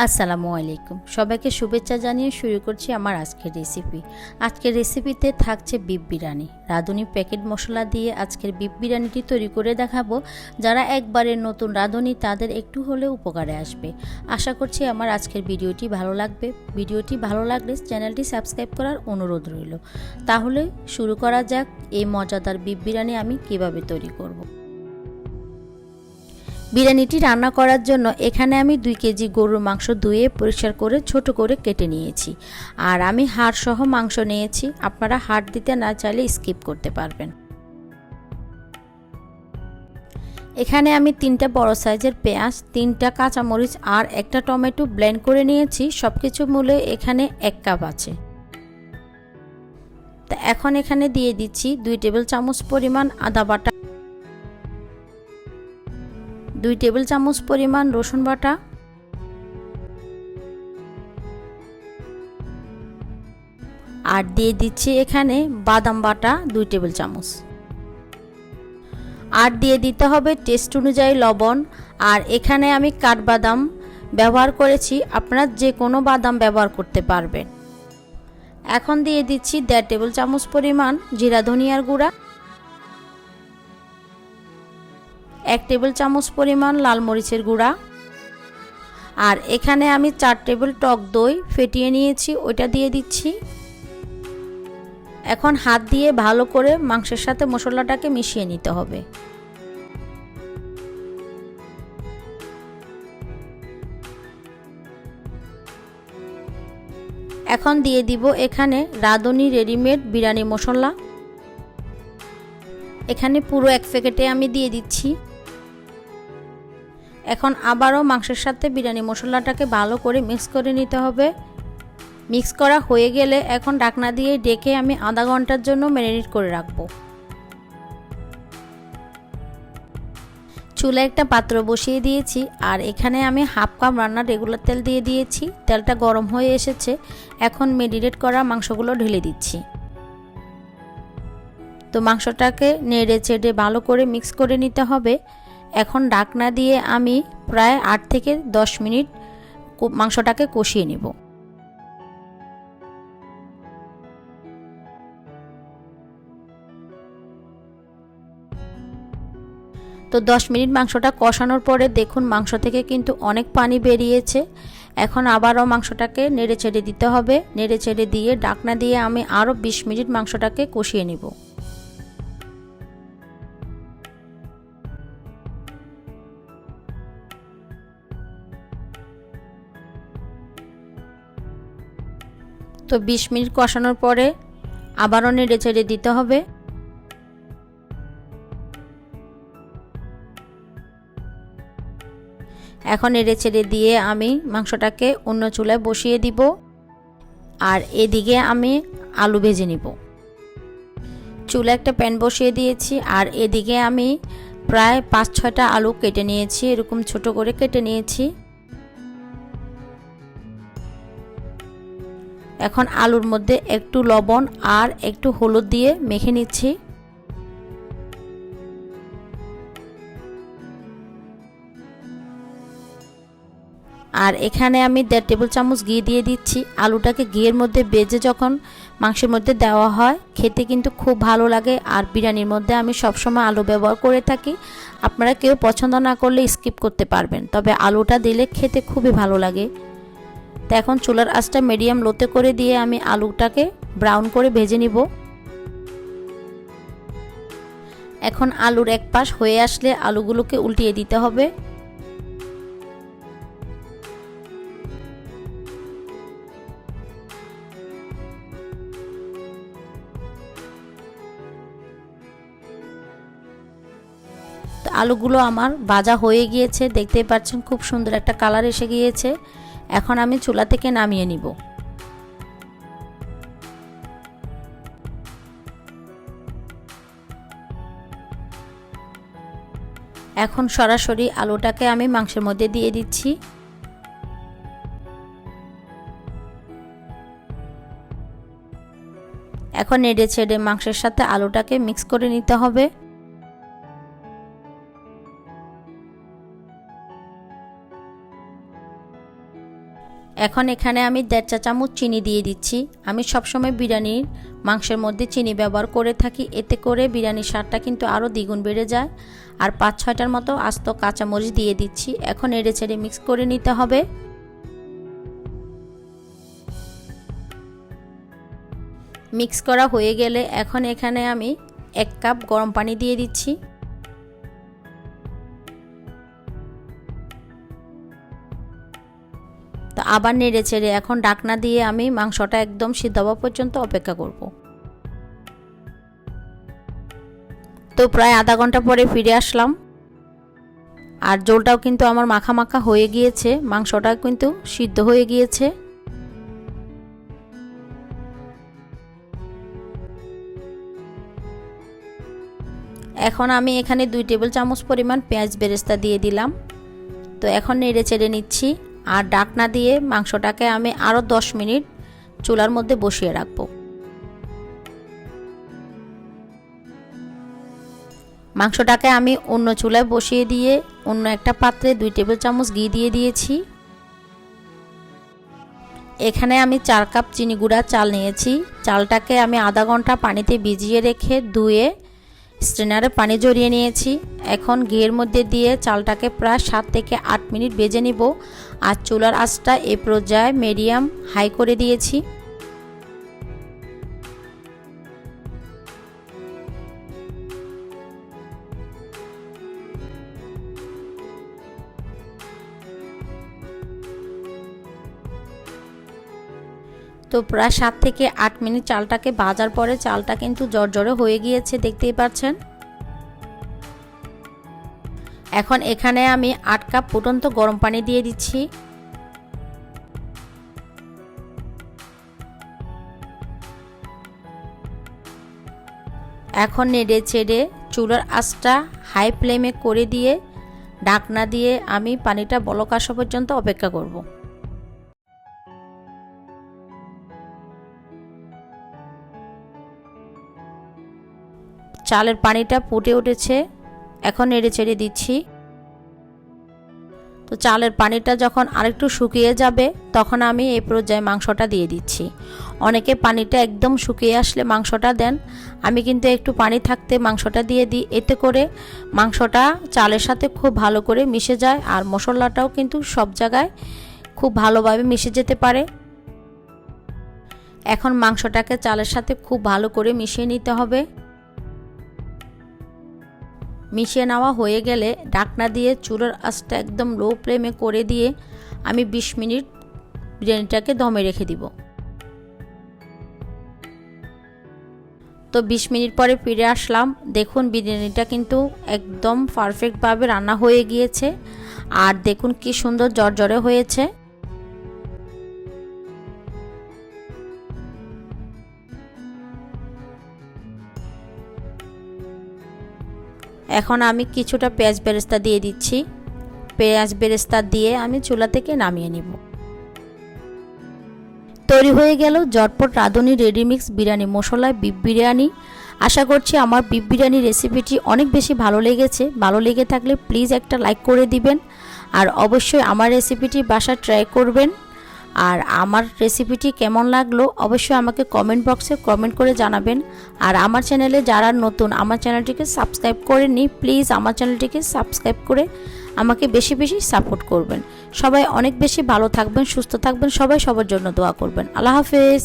আসসালামু আলাইকুম, সবাইকে শুভেচ্ছা জানিয়ে শুরু করছি আমার আজকের রেসিপি। আজকের রেসিপিতে থাকছে বিফ বিরিয়ানি। রাঁধুনি প্যাকেট মশলা দিয়ে আজকের বিফ বিরিয়ানিটি তৈরি করে দেখাবো। যারা একবারে নতুন রাঁধুনি তাদের একটু হলেও উপকারে আসবে। আশা করছি আমার আজকের ভিডিওটি ভালো লাগবে। ভিডিওটি ভালো লাগলে চ্যানেলটি সাবস্ক্রাইব করার অনুরোধ রইল। তাহলে শুরু করা যাক এই মজাদার বিফ বিরিয়ানি আমি কিভাবে তৈরি করব। বিরিয়ানিটি রান্না করার জন্য এখানে আমি 2 কেজি গরুর মাংস ধুয়ে পরিষ্কার করে ছোট করে কেটে নিয়েছি। আর আমি হাড় সহ মাংস নিয়েছি, আপনারা হাড় দিতে না চাইলে স্কিপ করতে পারবেন। এখানে আমি 3টা বড় সাইজের পেঁয়াজ, 3টা কাঁচামরিচ আর একটা টমেটো ব্লেন্ড করে নিয়েছি। সবকিছু মিলে এখানে 1 কাপ আছে। তা এখন এখানে দিয়ে দিচ্ছি 2 টেবিল চামচ পরিমাণ আদা বাটা, 2 টেবিল চামচ পরিমাণ রসুন বাটা, আর দিয়ে দিচ্ছি এখানে বাদাম বাটা 2 টেবিল চামচ, আর দিয়ে দিতে হবে টেস্ট অনুযায়ী লবণ। আর এখানে আমি কাঠবাদাম ব্যবহার করেছি, আপনারা যে কোনো বাদাম ব্যবহার করতে পারবেন। এখন দিয়ে দিচ্ছি 1.5 টেবিল চামচ পরিমাণ জিরা ধনিয়ার গুঁড়া, 1 টেবিল চামচ পরিমাণ লাল মরিচের গুঁড়া, আর এখানে আমি 4 টেবিল টক দই ফেটিয়ে নিয়েছি, ওইটা দিয়ে দিচ্ছি। এখন হাত দিয়ে ভালো করে মাংসের সাথে মশলাটাকে মিশিয়ে নিতে হবে। এখন দিয়ে দিব এখানে রাঁধুনি রেডিমেড বিরিয়ানি মশলা। এখানে পুরো 1 প্যাকেটে আমি দিয়ে দিচ্ছি। এখন আবারও মাংসের সাথে বিরিয়ানি মশলাটাকে ভালো করে মিক্স করে নিতে হবে। মিক্স করা হয়ে গেলে এখন ঢাকনা দিয়ে ঢেকে আমি আধা ঘন্টার জন্য ম্যারিনেট করে রাখব। চুলায় একটা পাত্র বসিয়ে দিয়েছি, আর এখানে আমি হাফ কাপ রান্নার রেগুলার তেল দিয়ে দিয়েছি। তেলটা গরম হয়ে এসেছে, এখন ম্যারিনেট করা মাংসগুলো ঢেলে দিচ্ছি। তো মাংসটাকে নেড়ে চেড়ে ভালো করে মিক্স করে নিতে হবে। এখন ঢাকনা দিয়ে আমি প্রায় 8 থেকে 10 মিনিট মাংসটাকে কষিয়ে নেব। তো 10 মিনিট মাংসটা কষানোর পরে দেখুন মাংস থেকে কিন্তু অনেক পানি বেরিয়েছে। এখন আবারও মাংসটাকে নেড়ে চেড়ে দিতে হবে। নেড়ে চেড়ে দিয়ে ঢাকনা দিয়ে আমি আরও 20 মিনিট মাংসটাকে কষিয়ে নেব। তো 20 মিনিট কষানোর পরে আবারও নেড়ে চেড়ে দিতে হবে। এখন নেড়ে চেড়ে দিয়ে আমি মাংসটাকে অন্য চুলায় বসিয়ে দিব, আর এদিকে আমি আলু ভেজে নিব। চুলায় একটা প্যান বসিয়ে দিয়েছি, আর এদিকে আমি প্রায় 5-6টা আলু কেটে নিয়েছি, এরকম ছোট করে কেটে নিয়েছি। এখন আলুর মধ্যে একটু লবণ আর একটু হলুদ দিয়ে মেখে নিচ্ছি। আর এখানে আমি 1.5 টেবিল চামচ ঘি দিয়ে দিচ্ছি। আলুটাকে ঘিয়ের মধ্যে ভেজে যখন মাংসের মধ্যে দেওয়া হয় খেতে কিন্তু খুব ভালো লাগে। আর বিরিয়ানির মধ্যে আমি সবসময় আলু ব্যবহার করে থাকি, আপনারা কেউ পছন্দ না করলে স্কিপ করতে পারবেন, তবে আলুটা দিলে খেতে খুবই ভালো লাগে। তো এখন চুলার আঁচটা মিডিয়াম লোতে করে দিয়ে আমি আলুটাকে ব্রাউন করে ভেজে নিব। এখন আলুর এক পাশ হয়ে আসলে আলুগুলোকে উল্টিয়ে দিতে হবে। তো আলুগুলো আমার ভাজা হয়ে গিয়েছে, দেখতেই পাচ্ছেন খুব সুন্দর একটা কালার এসে গিয়েছে। এখন আমি চুলা থেকে নামিয়ে নিব। এখন সরাসরি আলুটাকে আমি মাংসের মধ্যে দিয়ে দিচ্ছি। এখন নেড়ে ছেড়ে মাংসের সাথে আলুটাকে মিক্স করে নিতে হবে। এখন এখানে আমি 1.5 চা চামচ চিনি দিয়ে দিচ্ছি। আমি সবসময় বিরিয়ানির মাংসের মধ্যে চিনি ব্যবহার করে থাকি, এতে করে বিরিয়ানির স্বাদটা কিন্তু আরও দ্বিগুণ বেড়ে যায়। আর 5-6টার মতো আস্ত কাঁচামরিচ দিয়ে দিচ্ছি। এখন নেড়েচেড়ে মিক্স করে নিতে হবে। মিক্স করা হয়ে গেলে এখন এখানে আমি 1 কাপ গরম পানি দিয়ে দিচ্ছি। তো আবার নেড়েচেড়ে এখন ঢাকনা দিয়ে আমি মাংসটা একদম সিদ্ধ হওয়া পর্যন্ত অপেক্ষা করব। তো প্রায় আধা ঘন্টা পরে ফিরে আসলাম, আর ঝোলটাও কিন্তু আমার মাখা মাখা হয়ে গিয়েছে, মাংসটা কিন্তু সিদ্ধ হয়ে গিয়েছে। এখন আমি এখানে 2 টেবিল চামচ পরিমাণ পেঁয়াজ বেরেস্তা দিয়ে দিলাম। তো এখন নেড়েচেড়ে নিচ্ছি, আর ঢাকনা দিয়ে মাংসটাকে আমি আরও 10 মিনিট চুলার মধ্যে বসিয়ে রাখব। মাংসটাকে আমি অন্য চুলায় বসিয়ে দিয়ে অন্য একটা পাত্রে 2 টেবিল চামচ ঘি দিয়ে দিয়েছি। এখানে আমি 4 কাপ চিনি গুঁড়া চাল নিয়েছি। চালটাকে আমি আধা ঘন্টা পানিতে ভিজিয়ে রেখে ধুয়ে স্ট্রেনারে পানি ঝরিয়ে নিয়েছি। এখন ঘিয়ের মধ্যে দিয়ে চালটাকে প্রায় 7 থেকে 8 মিনিট ভেজে নিব। আর চুলার আঁচটা এই পর্যায়ে মিডিয়াম হাই করে দিয়েছি। তো প্রায় 7 থেকে 8 মিনিট চালটাকে ভাজার পরে চালটা কিন্তু জর্জরে হয়ে গিয়েছে, দেখতেই পাচ্ছেন। এখন এখানে আমি 8 কাপ ফুটন্ত গরম পানি দিয়ে দিচ্ছি। এখন নেড়ে চেড়ে চুলার আঁচটা হাই ফ্লেমে করে দিয়ে ঢাকনা দিয়ে আমি পানিটা বলক আসা পর্যন্ত অপেক্ষা করব। চালের পানিটা ফুটে উঠেছে, এখন নেড়ে চেড়ে দিচ্ছি। তো চালের পানিটা যখন আরেকটু শুকিয়ে যাবে তখন আমি এই পর্যায়ে মাংসটা দিয়ে দিচ্ছি। অনেকে পানিটা একদম শুকিয়ে আসলে মাংসটা দেন, আমি কিন্তু একটু পানি থাকতে মাংসটা দিয়ে দিই, এতে করে মাংসটা চালের সাথে খুব ভালো করে মিশে যায় আর মশলাটাও কিন্তু সব জায়গায় খুব ভালোভাবে মিশে যেতে পারে। এখন মাংসটাকে চালের সাথে খুব ভালো করে মিশিয়ে নিতে হবে। মিশিয়ে নেওয়া হয়ে গেলে ঢাকনা দিয়ে চুলার আঁচটা একদম লো ফ্লেমে করে দিয়ে আমি 20 মিনিট বিরিয়ানিটাকে দমে রেখে দিব। তো 20 মিনিট পরে ফিরে আসলাম। দেখুন বিরিয়ানিটা কিন্তু একদম পারফেক্টভাবে রান্না হয়ে গিয়েছে, আর দেখুন কি সুন্দর জর্জরে হয়েছে। এখন আমি কিছুটা পেঁয়াজ বেরেস্তা দিয়ে দিচ্ছি। পেঁয়াজ বেরেস্তা দিয়ে আমি চুলা থেকে নামিয়ে নিব। তৈরি হয়ে গেল ঝটপট রাঁধুনি রেডিমিক্স বিরিয়ানি মশলায় বিফ বিরিয়ানি। আশা করছি আমার বিফ বিরিয়ানি রেসিপিটি অনেক বেশি ভালো লেগেছে। ভালো লেগে থাকলে প্লিজ একটা লাইক করে দিবেন, আর অবশ্যই আমার রেসিপিটি বাসায় ট্রাই করবেন। আর আমার রেসিপিটি কেমন লাগলো অবশ্যই আমাকে কমেন্ট বক্সে কমেন্ট করে জানাবেন। আর আমার চ্যানেলে যারা নতুন আমার চ্যানেলটিকে সাবস্ক্রাইব করেননি, প্লিজ আমার চ্যানেলটিকে সাবস্ক্রাইব করে আমাকে বেশি বেশি সাপোর্ট করবেন। সবাই অনেক বেশি ভালো থাকবেন, সুস্থ থাকবেন, সবাই সবার জন্য দোয়া করবেন। আল্লাহ হাফেজ।